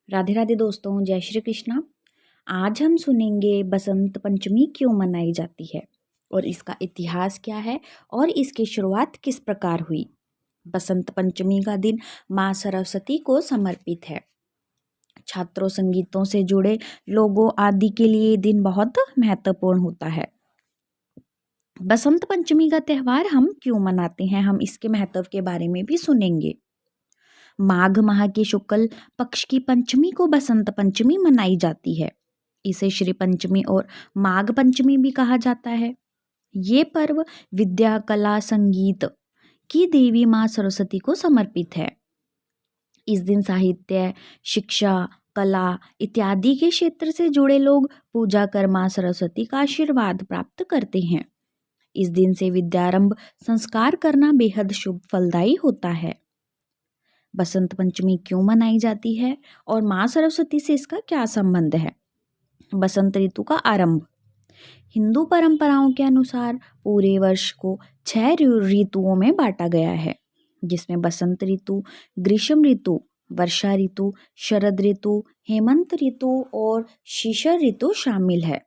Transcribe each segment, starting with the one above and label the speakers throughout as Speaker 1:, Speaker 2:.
Speaker 1: राधे राधे दोस्तों, जय श्री कृष्णा। आज हम सुनेंगे बसंत पंचमी क्यों मनाई जाती है और इसका इतिहास क्या है और इसकी शुरुआत किस प्रकार हुई। बसंत पंचमी का दिन माँ सरस्वती को समर्पित है। छात्रों, संगीतों से जुड़े लोगों आदि के लिए ये दिन बहुत महत्वपूर्ण होता है। बसंत पंचमी का त्यौहार हम क्यों मनाते हैं, हम इसके महत्व के बारे में भी सुनेंगे। माघ माह के शुक्ल पक्ष की पंचमी को बसंत पंचमी मनाई जाती है। इसे श्री पंचमी और माघ पंचमी भी कहा जाता है। ये पर्व विद्या, कला, संगीत की देवी माँ सरस्वती को समर्पित है। इस दिन साहित्य, शिक्षा, कला इत्यादि के क्षेत्र से जुड़े लोग पूजा कर माँ सरस्वती का आशीर्वाद प्राप्त करते हैं। इस दिन से विद्यारंभ संस्कार करना बेहद शुभ फलदायी होता है। बसंत पंचमी क्यों मनाई जाती है और माँ सरस्वती से इसका क्या संबंध है। बसंत ऋतु का आरंभ। हिंदू परंपराओं के अनुसार पूरे वर्ष को 6 ऋतुओं में बांटा गया है, जिसमें बसंत ऋतु, ग्रीष्म ऋतु, वर्षा ऋतु, शरद ऋतु, हेमंत ऋतु और शिशिर ऋतु शामिल है।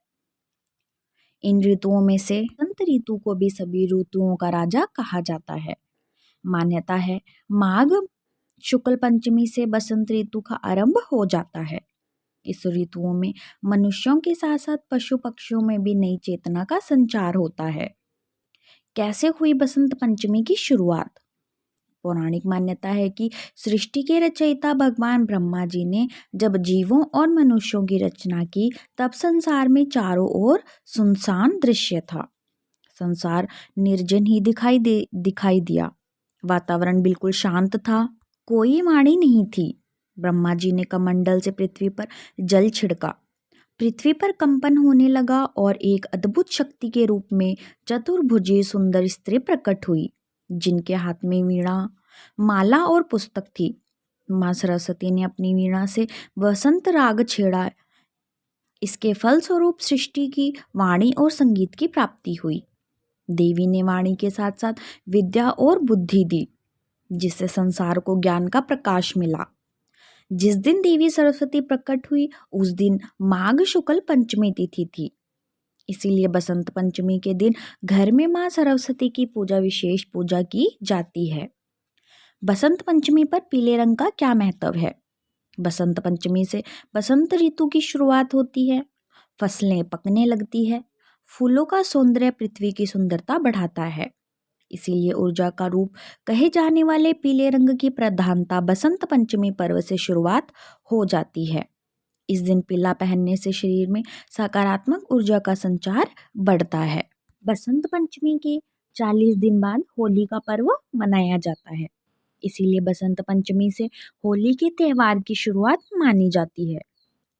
Speaker 1: इन ऋतुओं में से बसंत ऋतु को भी सभी ऋतुओं का राजा कहा जाता है। मान्यता है माघ शुक्ल पंचमी से बसंत ऋतु का आरंभ हो जाता है। इस ऋतुओं में मनुष्यों के साथ साथ पशु पक्षियों में भी नई चेतना का संचार होता है। कैसे हुई बसंत पंचमी की शुरुआत। पौराणिक मान्यता है कि सृष्टि के रचयिता भगवान ब्रह्मा जी ने जब जीवों और मनुष्यों की रचना की, तब संसार में चारों ओर सुनसान दृश्य था। संसार निर्जन ही दिखाई दिया। वातावरण बिल्कुल शांत था, कोई वाणी नहीं थी। ब्रह्मा जी ने कमंडल से पृथ्वी पर जल छिड़का। पृथ्वी पर कंपन होने लगा और एक अद्भुत शक्ति के रूप में चतुर्भुजी सुंदर स्त्री प्रकट हुई, जिनके हाथ में वीणा, माला और पुस्तक थी। माँ सरस्वती ने अपनी वीणा से वसंत राग छेड़ा। इसके फलस्वरूप सृष्टि की वाणी और संगीत की प्राप्ति हुई। देवी ने वाणी के साथ साथ विद्या और बुद्धि दी, जिससे संसार को ज्ञान का प्रकाश मिला। जिस दिन देवी सरस्वती प्रकट हुई, उस दिन माघ शुक्ल पंचमी तिथि थी। इसीलिए बसंत पंचमी के दिन घर में माँ सरस्वती की विशेष पूजा की जाती है। बसंत पंचमी पर पीले रंग का क्या महत्व है। बसंत पंचमी से बसंत ऋतु की शुरुआत होती है। फसलें पकने लगती है। फूलों का सौंदर्य पृथ्वी की सुंदरता बढ़ाता है। इसीलिए ऊर्जा का रूप कहे जाने वाले पीले रंग की प्रधानता बसंत पंचमी पर्व से शुरुआत हो जाती है। इस दिन पीला पहनने से शरीर में सकारात्मक ऊर्जा का संचार बढ़ता है। बसंत पंचमी के 40 दिन बाद होली का पर्व मनाया जाता है। इसीलिए बसंत पंचमी से होली के त्यौहार की शुरुआत मानी जाती है।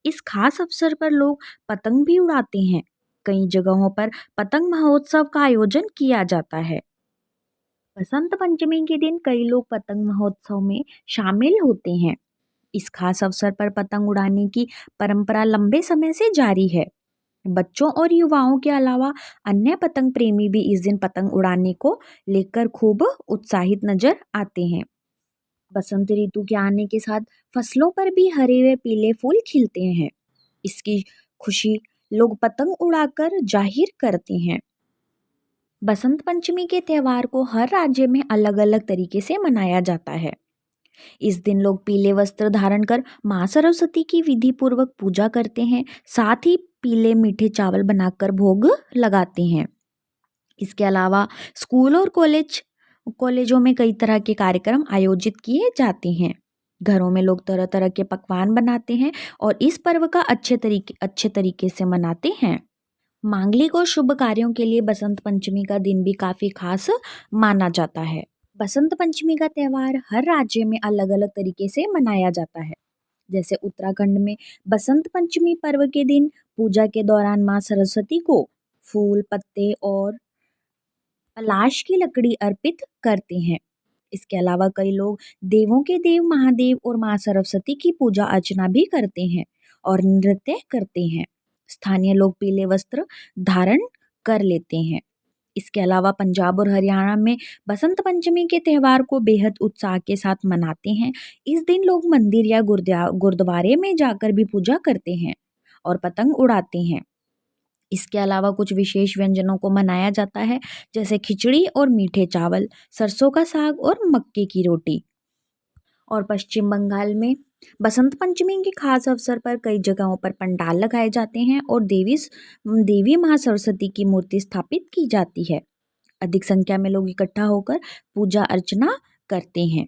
Speaker 1: इस खास अवसर पर लोग पतंग भी उड़ाते हैं। कई जगहों पर पतंग महोत्सव का आयोजन किया जाता है। बसंत पंचमी के दिन कई लोग पतंग महोत्सव में शामिल होते हैं। इस खास अवसर पर पतंग उड़ाने की परंपरा लंबे समय से जारी है। बच्चों और युवाओं के अलावा अन्य पतंग प्रेमी भी इस दिन पतंग उड़ाने को लेकर खूब उत्साहित नजर आते हैं। बसंत ऋतु के आने के साथ फसलों पर भी हरे व पीले फूल खिलते हैं। इसकी खुशी लोग पतंग उड़ाकर जाहिर करते हैं। बसंत पंचमी के त्यौहार को हर राज्य में अलग अलग तरीके से मनाया जाता है। इस दिन लोग पीले वस्त्र धारण कर माँ सरस्वती की विधि पूर्वक पूजा करते हैं। साथ ही पीले मीठे चावल बनाकर भोग लगाते हैं। इसके अलावा स्कूल और कॉलेजों में कई तरह के कार्यक्रम आयोजित किए जाते हैं। घरों में लोग तरह तरह के पकवान बनाते हैं और इस पर्व का अच्छे तरीके से मनाते हैं। मांगलिक और शुभ कार्यों के लिए बसंत पंचमी का दिन भी काफी खास माना जाता है। बसंत पंचमी का त्यौहार हर राज्य में अलग अलग तरीके से मनाया जाता है। जैसे उत्तराखंड में बसंत पंचमी पर्व के दिन पूजा के दौरान माँ सरस्वती को फूल, पत्ते और पलाश की लकड़ी अर्पित करते हैं। इसके अलावा कई लोग देवों के देव महादेव और माँ सरस्वती की पूजा अर्चना भी करते हैं और नृत्य करते हैं। स्थानीय लोग पीले वस्त्र धारण कर लेते हैं। इसके अलावा पंजाब और हरियाणा में बसंत पंचमी के त्यौहार को बेहद उत्साह के साथ मनाते हैं। इस दिन लोग मंदिर या गुरुद्वारे में जाकर भी पूजा करते हैं और पतंग उड़ाते हैं। इसके अलावा कुछ विशेष व्यंजनों को मनाया जाता है, जैसे खिचड़ी और मीठे चावल, सरसों का साग और मक्के की रोटी। और पश्चिम बंगाल में बसंत पंचमी के खास अवसर पर कई जगहों पर पंडाल लगाए जाते हैं और देवी माँ सरस्वती की मूर्ति स्थापित की जाती है। अधिक संख्या में लोग इकट्ठा होकर पूजा अर्चना करते हैं।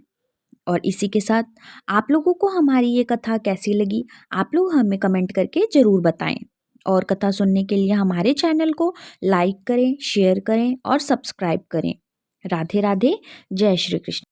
Speaker 1: और इसी के साथ आप लोगों को हमारी ये कथा कैसी लगी, आप लोग हमें कमेंट करके ज़रूर बताएं। और कथा सुनने के लिए हमारे चैनल को लाइक करें, शेयर करें और सब्सक्राइब करें। राधे राधे, जय श्री कृष्ण।